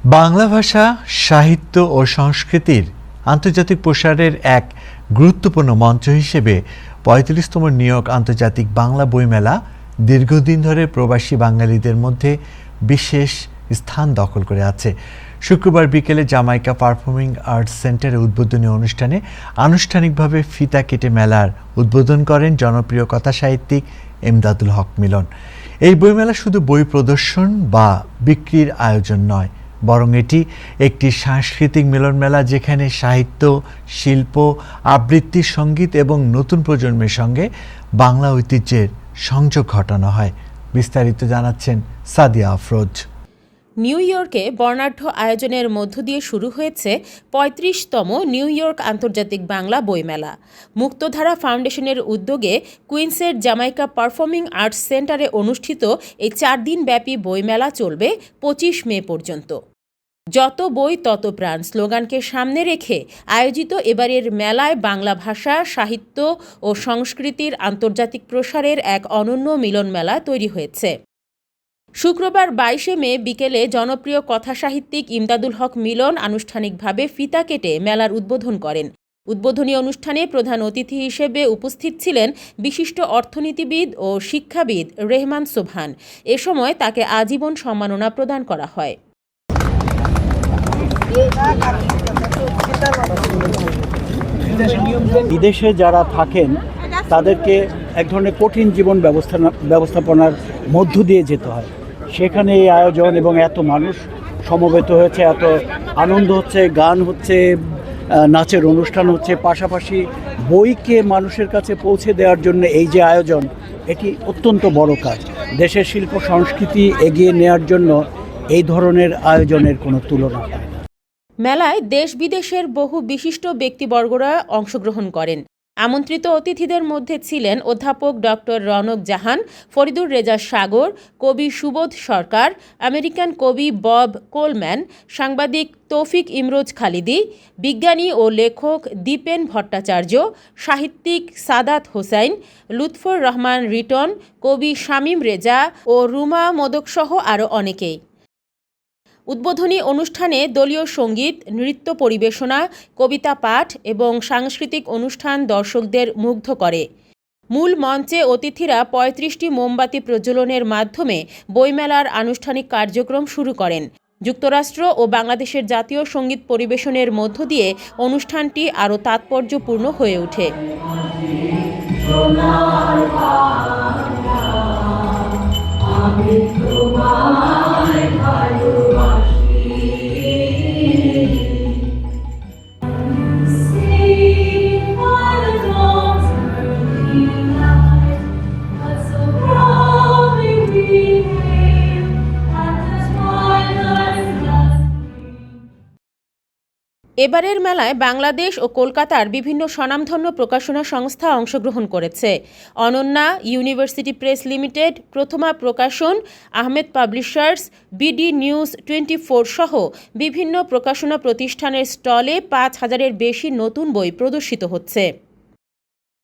বাংলা ভাষা, সাহিত্য ও সংস্কৃতির আন্তর্জাতিক প্রসারের এক গুরুত্বপূর্ণ মঞ্চ হিসেবে ৩৫তম নিউ ইয়র্ক আন্তর্জাতিক বাংলা বইমেলা দীর্ঘদিন ধরে প্রবাসী বাঙালিদের মধ্যে বিশেষ স্থান দখল করে আছে। শুক্রবার বিকেলে জামাইকা পারফর্মিং আর্টস সেন্টারে উদ্বোধনী অনুষ্ঠানে আনুষ্ঠানিকভাবে ফিতা কেটে মেলার উদ্বোধন করেন জনপ্রিয় কথাসাহিত্যিক এমদাদুল হক মিলন। এই বইমেলা শুধু বই প্রদর্শন বা বিক্রির আয়োজন নয়, বরং এটি একটি সাংস্কৃতিক মিলন মেলা, যেখানে সাহিত্য, শিল্প, আবৃত্তি, সঙ্গীত এবং নতুন প্রজন্মের সঙ্গে বাংলা ঐতিহ্যের সংযোগ ঘটানো হয়। বিস্তারিত জানাচ্ছেন সাদিয়া আফরোজ। নিউ ইয়র্কে বর্ণাঢ্য আয়োজনের মধ্য দিয়ে শুরু হয়েছে ৩৫তম নিউ ইয়র্ক আন্তর্জাতিক বাংলা বইমেলা। মুক্তধারা ফাউন্ডেশনের উদ্যোগে কুইন্সের জামাইকা পারফর্মিং আর্টস সেন্টারে অনুষ্ঠিত এই ৪ দিনব্যাপী বইমেলা চলবে ২৫ মে পর্যন্ত। যত বই তত প্রাণ স্লোগানকে সামনে রেখে আয়োজিত এবারের মেলায় বাংলা ভাষা, সাহিত্য ও সংস্কৃতির আন্তর্জাতিক প্রসারের এক অনন্য মিলন মেলা তৈরি হয়েছে। শুক্রবার ২২ মে বিকেলে জনপ্রিয় কথাসাহিত্যিক এমদাদুল হক মিলন আনুষ্ঠানিকভাবে ফিতা কেটে মেলার উদ্বোধন করেন। উদ্বোধনী অনুষ্ঠানে প্রধান অতিথি হিসেবে উপস্থিত ছিলেন বিশিষ্ট অর্থনীতিবিদ ও শিক্ষাবিদ রেহমান সোবহান। এ সময় তাকে আজীবন সম্মাননা প্রদান করা হয়। বিদেশে যারা থাকেন তাদেরকে এক ধরনের কঠিন জীবন ব্যবস্থাপনার মধ্য দিয়ে যেতে হয়। সেখানে এই আয়োজন এবং এত মানুষ সমবেত হয়েছে, এত আনন্দ হচ্ছে, গান হচ্ছে, নাচের অনুষ্ঠান হচ্ছে, পাশাপাশি বইকে মানুষের কাছে পৌঁছে দেওয়ার জন্য এই যে আয়োজন, এটি অত্যন্ত বড় কাজ। দেশের শিল্প সংস্কৃতি এগিয়ে নেওয়ার জন্য এই ধরনের আয়োজনের কোনো তুলনা হয় না। মেলায় দেশ বিদেশের বহু বিশিষ্ট ব্যক্তিবর্গরা অংশগ্রহণ করেন। আমন্ত্রিত অতিথিদের মধ্যে ছিলেন অধ্যাপক ডক্টর রনক জাহান, ফরিদুর রেজা সাগর, কবি সুবোধ সরকার, আমেরিকান কবি বব কোলম্যান, সাংবাদিক তৌফিক ইমরোজ খালিদি, বিজ্ঞানী ও লেখক দীপেন ভট্টাচার্য, সাহিত্যিক সাদাত হোসাইন, লুৎফর রহমান রিটন, কবি শামীম রেজা ও রুমা মোদকসহ আরও অনেকেই। উদ্বোধনী অনুষ্ঠানে দলীয় সঙ্গীত, নৃত্য পরিবেশনা, কবিতা পাঠ এবং সাংস্কৃতিক অনুষ্ঠান দর্শকদের মুগ্ধ করে। মূল মঞ্চে অতিথিরা ৩৫টি মোমবাতি প্রজ্বলনের মাধ্যমে বইমেলার আনুষ্ঠানিক কার্যক্রম শুরু করেন। যুক্তরাষ্ট্র ও বাংলাদেশের জাতীয় সঙ্গীত পরিবেশনের মধ্য দিয়ে অনুষ্ঠানটি আরও তাৎপর্যপূর্ণ হয়ে ওঠে। এবারের মেলায় বাংলাদেশ ও কলকাতার বিভিন্ন স্বনামধন্য প্রকাশনা সংস্থা অংশগ্রহণ করেছে। অনন্যা, ইউনিভার্সিটি প্রেস লিমিটেড, প্রথমা প্রকাশন, আহমেদ পাবলিশার্স, বিডি নিউজ 24 সহ বিভিন্ন প্রকাশনা প্রতিষ্ঠানের স্টলে ৫,০০০-এর বেশি নতুন বই প্রদর্শিত হচ্ছে।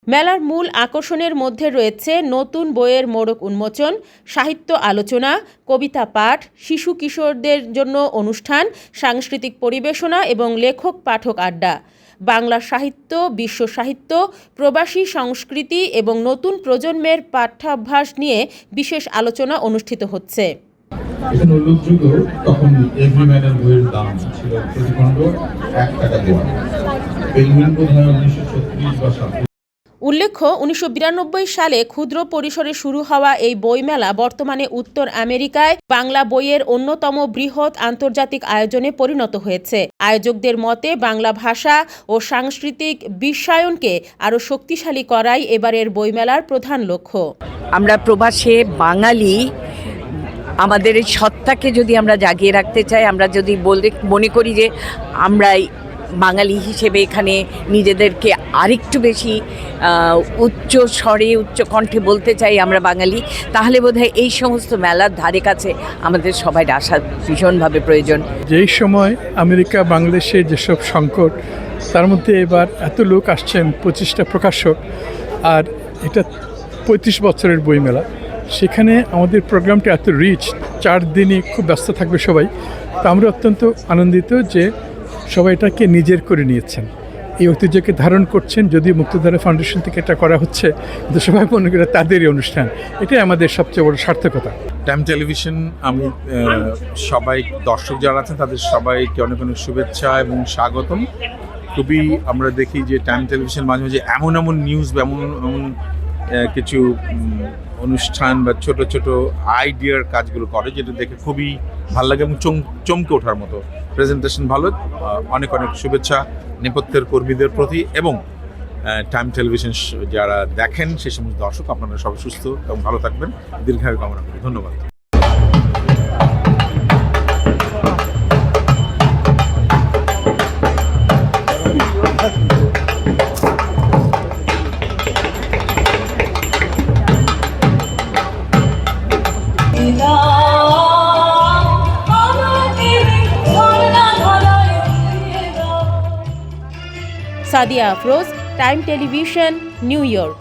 মেলার মূল আকর্ষণের মধ্যে রয়েছে নতুন বইয়ের মোড়ক উন্মোচন, সাহিত্য আলোচনা, কবিতা পাঠ, শিশু কিশোরদের জন্য অনুষ্ঠান, সাংস্কৃতিক পরিবেশনা এবং লেখক পাঠক আড্ডা। বাংলা সাহিত্য, বিশ্ব সাহিত্য, প্রবাসী সংস্কৃতি এবং নতুন প্রজন্মের পাঠ্যাভ্যাস নিয়ে বিশেষ আলোচনা অনুষ্ঠিত হচ্ছে। এখানে উল্লেখযোগ্য, তখন এভরিম্যানের বইয়ের দাম ছিল প্রতি খণ্ড ১ টাকা দেওয়া। পেঙ্গুইন বোধহয় ১৯৩৬ বা ৩৭। উল্লেখ্য, ১৯৯২ সালে ক্ষুদ্র পরিসরে শুরু হওয়া এই বইমেলা বর্তমানে উত্তর আমেরিকায় বাংলা বইয়ের অন্যতম বৃহৎ আন্তর্জাতিক আয়োজনে পরিণত হয়েছে। আয়োজকদের মতে বাংলা ভাষা ও সাংস্কৃতিক বিশ্বায়নকে আরও শক্তিশালী করাই এবারের বইমেলার প্রধান লক্ষ্য। আমরা প্রবাসে বাঙালি, আমাদের এই সত্তাকে যদি আমরা জাগিয়ে রাখতে চাই, আমরা যদি মনে করি যে আমরা বাঙালি হিসেবে এখানে নিজেদেরকে আরেকটু বেশি উচ্চ স্বরে, উচ্চ কণ্ঠে বলতে চাই আমরা বাঙালি, তাহলে বোধহয় এই সমস্ত মেলার ধারে কাছে আমাদের সবাই আসা ভীষণভাবে প্রয়োজন। যেই সময় আমেরিকা বাংলাদেশের যেসব সংকট, তার মধ্যে এবার এত লোক আসছেন, 25টা প্রকাশক, আর এটা 35 বছরের বইমেলা, সেখানে আমাদের প্রোগ্রামটা এত রিচ, 4 দিনই খুব ব্যস্ত থাকবে সবাই। তো আমরা অত্যন্ত আনন্দিত যে সবাই এটাকে নিজের করে নিয়েছেন, এই ঐতিহ্যকে ধারণ করছেন। যদিও মুক্তধারা ফাউন্ডেশন থেকে এটা করা হচ্ছে, কিন্তু সবাই মনে করে তাদেরই অনুষ্ঠান, এটাই আমাদের সবচেয়ে বড় সার্থকতা। টাইম টেলিভিশন, আমি সবাই দর্শক যারা আছেন তাদের সবাইকে অনেক অনেক শুভেচ্ছা এবং স্বাগতম। খুবই আমরা দেখি যে টাইম টেলিভিশন মাঝে মাঝে এমন এমন নিউজ বা এমন কিছু অনুষ্ঠান বা ছোট ছোট আইডিয়ার কাজগুলো করে, যেটা দেখে খুবই ভালো লাগে এবং চমকে ওঠার মতো। প্রেজেন্টেশন ভালো। অনেক অনেক শুভেচ্ছা নেপথ্যের কর্মীদের প্রতি এবং টাইম টেলিভিশন যারা দেখেন সেই সমস্ত দর্শক, আপনারা সবাই সুস্থ এবং ভালো থাকবেন, দীর্ঘায়ু কামনা করি। ধন্যবাদ। Sadia Afroz, time television, new York.